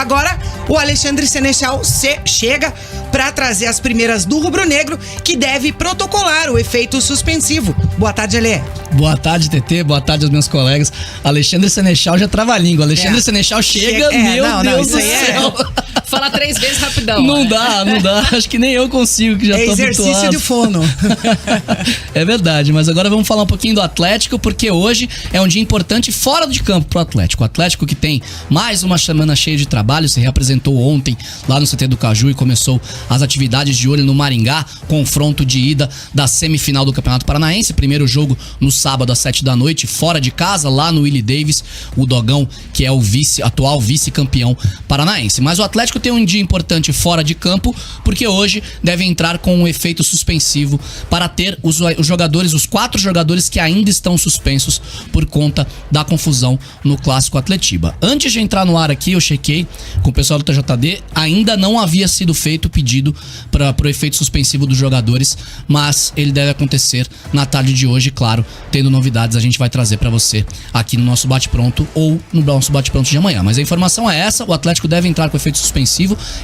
Agora, o Alexandre Senechal chega para trazer as primeiras do rubro-negro, que deve protocolar o efeito suspensivo. Boa tarde, Alê. Boa tarde, TT. Boa tarde aos meus colegas. Alexandre Senechal já trava a língua. Alexandre Senechal chega, meu Deus do céu. Fala 3 vezes rapidão. Não dá. Acho que nem eu consigo, que já tô habituado. Exercício de fono. É verdade, mas agora vamos falar um pouquinho do Atlético, porque hoje é um dia importante fora de campo pro Atlético. O Atlético, que tem mais uma semana cheia de trabalho, se reapresentou ontem lá no CT do Caju e começou as atividades de olho no Maringá, confronto de ida da semifinal do Campeonato Paranaense. Primeiro jogo no sábado às 7 da noite, fora de casa, lá no Willie Davis, o Dogão, que é o atual vice-campeão paranaense. Mas o Atlético tem um dia importante fora de campo, porque hoje deve entrar com um efeito suspensivo para ter os jogadores, os 4 jogadores que ainda estão suspensos por conta da confusão no Clássico Atletiba. Antes de entrar no ar aqui, eu chequei com o pessoal do TJD, ainda não havia sido feito o pedido para o efeito suspensivo dos jogadores, mas ele deve acontecer na tarde de hoje, claro, tendo novidades a gente vai trazer para você aqui no nosso bate-pronto ou no nosso bate-pronto de amanhã. Mas a informação é essa, o Atlético deve entrar com efeito suspensivo.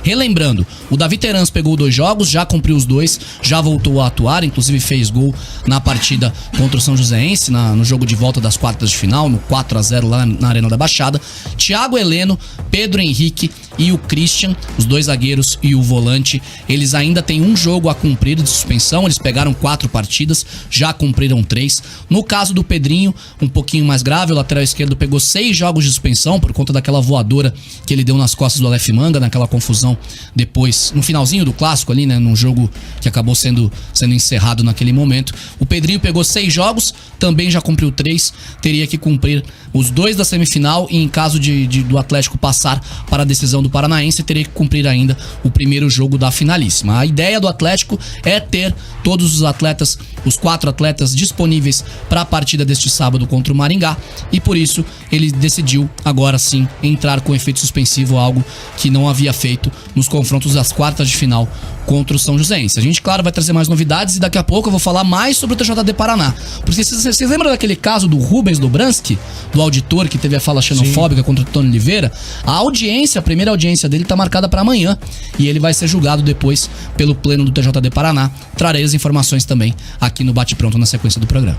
Relembrando, o Davi Terans pegou 2 jogos, já cumpriu os 2, já voltou a atuar, inclusive fez gol na partida contra o São Joséense, no jogo de volta das quartas de final, no 4-0 lá na Arena da Baixada. Thiago Heleno, Pedro Henrique e o Christian, os 2 zagueiros e o volante, eles ainda têm um jogo a cumprir de suspensão, eles pegaram 4 partidas, já cumpriram 3. No caso do Pedrinho, um pouquinho mais grave, o lateral esquerdo pegou 6 jogos de suspensão por conta daquela voadora que ele deu nas costas do Aleph Manga, naquela confusão depois, no finalzinho do clássico ali, né, num jogo que acabou sendo encerrado naquele momento. O Pedrinho pegou 6 jogos, também já cumpriu 3, teria que cumprir os 2 da semifinal e em caso do Atlético passar para a decisão do Paranaense, teria que cumprir ainda o primeiro jogo da finalíssima. A ideia do Atlético é ter todos os atletas, os 4 atletas disponíveis para a partida deste sábado contra o Maringá, e por isso ele decidiu agora sim entrar com efeito suspensivo, algo que não havia feito nos confrontos das quartas de final contra o São Joséense. A gente, claro, vai trazer mais novidades e daqui a pouco eu vou falar mais sobre o TJD Paraná. Porque vocês lembram daquele caso do Rubens Dobranski, do auditor que teve a fala xenofóbica contra o Tony Oliveira? A primeira audiência dele está marcada para amanhã e ele vai ser julgado depois pelo pleno do TJD Paraná. Trarei as informações também aqui no Bate Pronto na sequência do programa.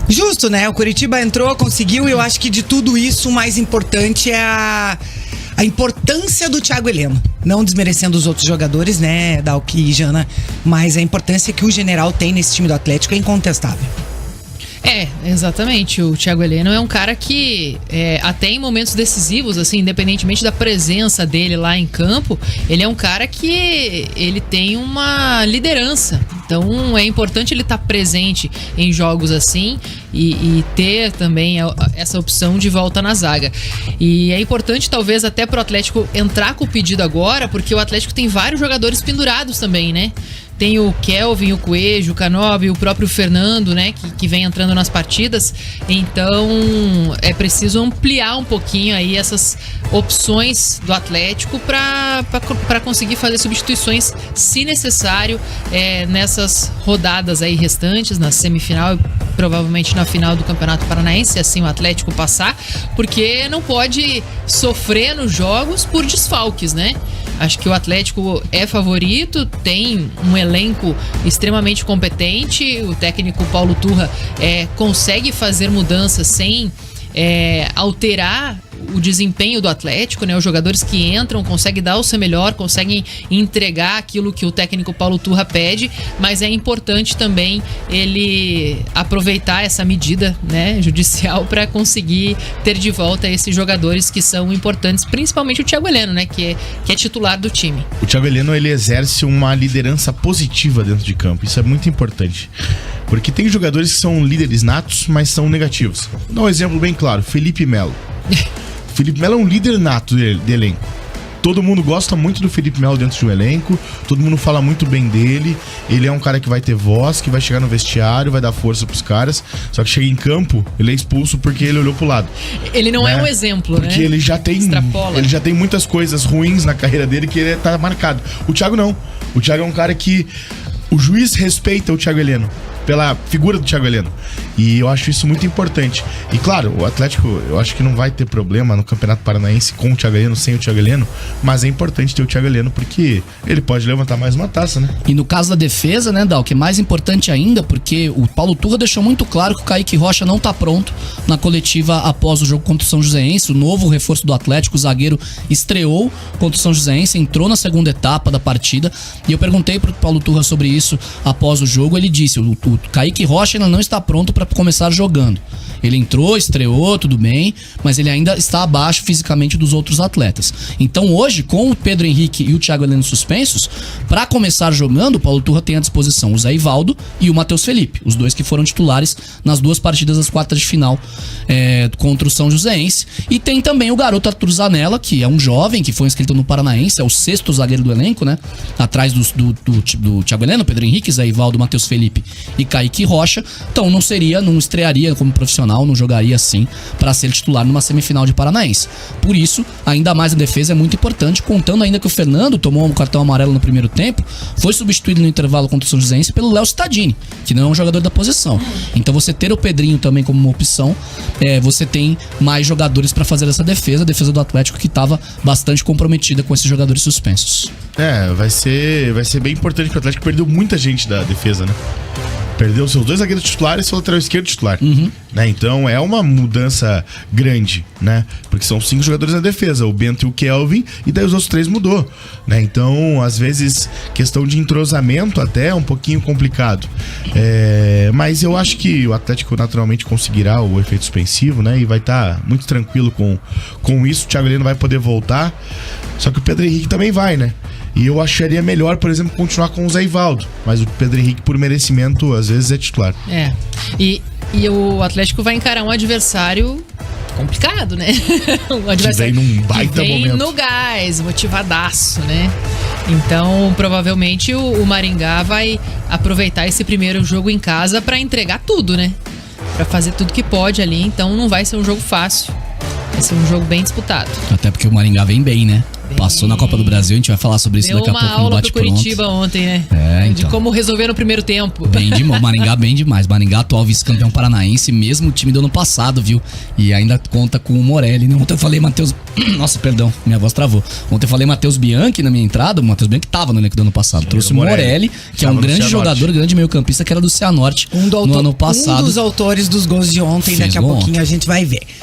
Justo, né? O Curitiba entrou, conseguiu, e eu acho que de tudo isso o mais importante é a importância do Thiago Heleno. Não desmerecendo os outros jogadores, né, Dalki e Jana, mas a importância que o General tem nesse time do Atlético é incontestável. Exatamente. O Thiago Heleno é um cara que, até em momentos decisivos, assim, independentemente da presença dele lá em campo, ele é um cara que ele tem uma liderança. Então é importante ele estar presente em jogos assim e ter também essa opção de volta na zaga. E é importante talvez até pro Atlético entrar com o pedido agora, porque o Atlético tem vários jogadores pendurados também, né? Tem o Kelvin, o Coelho, o Canobi, o próprio Fernando, né, que vem entrando nas partidas. Então é preciso ampliar um pouquinho aí essas opções do Atlético para conseguir fazer substituições, se necessário, nessas rodadas aí restantes, na semifinal e provavelmente na final do Campeonato Paranaense, se assim o Atlético passar, porque não pode sofrer nos jogos por desfalques, né? Acho que o Atlético é favorito, tem um elenco extremamente competente, o técnico Paulo Turra consegue fazer mudanças sem alterar o desempenho do Atlético, né? Os jogadores que entram conseguem dar o seu melhor, conseguem entregar aquilo que o técnico Paulo Turra pede, mas é importante também ele aproveitar essa medida, né, judicial para conseguir ter de volta esses jogadores que são importantes, principalmente o Thiago Heleno, né, que é titular do time. O Thiago Heleno, ele exerce uma liderança positiva dentro de campo, isso é muito importante. Porque tem jogadores que são líderes natos, mas são negativos. Vou dar um exemplo bem claro, Felipe Melo. Felipe Melo é um líder nato de elenco. Todo mundo gosta muito do Felipe Melo dentro de um elenco, todo mundo fala muito bem dele. Ele é um cara que vai ter voz, que vai chegar no vestiário, vai dar força pros caras. Só que chega em campo, ele é expulso porque ele olhou pro lado. Ele não é um exemplo, porque, né? Porque ele já tem muitas coisas ruins na carreira dele que ele tá marcado. O Thiago não. O Thiago é um cara que o juiz respeita o Thiago Heleno. pela figura do Thiago Heleno. E eu acho isso muito importante. E claro, o Atlético, eu acho que não vai ter problema no Campeonato Paranaense com o Thiago Heleno, sem o Thiago Heleno, mas é importante ter o Thiago Heleno porque ele pode levantar mais uma taça, né? E no caso da defesa, né, Dal, que é mais importante ainda, porque o Paulo Turra deixou muito claro que o Kaique Rocha não tá pronto na coletiva após o jogo contra o São Joséense. O novo reforço do Atlético, o zagueiro, estreou contra o São Joséense, entrou na segunda etapa da partida, e eu perguntei pro Paulo Turra sobre isso após o jogo. Ele disse, o Kaique Rocha ainda não está pronto para começar jogando. Ele entrou, estreou, tudo bem, mas ele ainda está abaixo fisicamente dos outros atletas. Então hoje, com o Pedro Henrique e o Thiago Heleno suspensos, para começar jogando, o Paulo Turra tem à disposição o Zé Ivaldo e o Matheus Felipe, os dois que foram titulares nas duas partidas das quartas de final contra o São Joséense. E tem também o garoto Arthur Zanella, que é um jovem que foi inscrito no Paranaense, é o sexto zagueiro do elenco, né? Atrás do Thiago Heleno, Pedro Henrique, Zé Ivaldo, Matheus Felipe e Kaique Rocha. Então não estrearia como profissional, não jogaria assim para ser titular numa semifinal de Paranaense. Por isso, ainda mais a defesa é muito importante, contando ainda que o Fernando tomou um cartão amarelo no primeiro tempo, foi substituído no intervalo contra o São Joséense pelo Léo Cittadini, que não é um jogador da posição. Então você ter o Pedrinho também como uma opção, você tem mais jogadores para fazer essa defesa, a defesa do Atlético que estava bastante comprometida com esses jogadores suspensos. Vai ser bem importante, porque o Atlético perdeu muita gente da defesa, né? Perdeu seus dois zagueiros titulares e seu lateral esquerdo titular. Né? Então é uma mudança grande, né? Porque são 5 jogadores na defesa, o Bento e o Kelvin, e daí os outros 3 mudou. Né? Então, às vezes, questão de entrosamento até é um pouquinho complicado. Mas eu acho que o Atlético naturalmente conseguirá o efeito suspensivo, né? E vai estar muito tranquilo com isso. O Thiago Heleno vai poder voltar. Só que o Pedro Henrique também vai, né? E eu acharia melhor, por exemplo, continuar com o Zé Ivaldo. Mas o Pedro Henrique, por merecimento, às vezes é titular. E o Atlético vai encarar um adversário complicado, né? Um adversário que vem num baita que vem momento. no gás, motivadaço, né? Então, provavelmente, o Maringá vai aproveitar esse primeiro jogo em casa pra entregar tudo, né? Pra fazer tudo que pode ali. Então, não vai ser um jogo fácil. Vai ser um jogo bem disputado. Até porque o Maringá vem bem, né? Passou na Copa do Brasil, a gente vai falar sobre isso daqui a pouco no Bate Pronto. Curitiba ontem, né? Então. De como resolver no primeiro tempo. Bem demais, Maringá bem demais. Maringá, atual vice-campeão paranaense, mesmo o time do ano passado, viu? E ainda conta com o Morelli. Ontem eu falei Matheus... Nossa, perdão, minha voz travou. Ontem eu falei Matheus Bianchi na minha entrada. O Matheus Bianchi tava no elenco do ano passado. Sim, trouxe o Morelli, que é um grande jogador, grande meio-campista, que era do Cianorte no ano passado. Um dos autores dos gols de ontem, daqui a pouquinho a gente vai ver.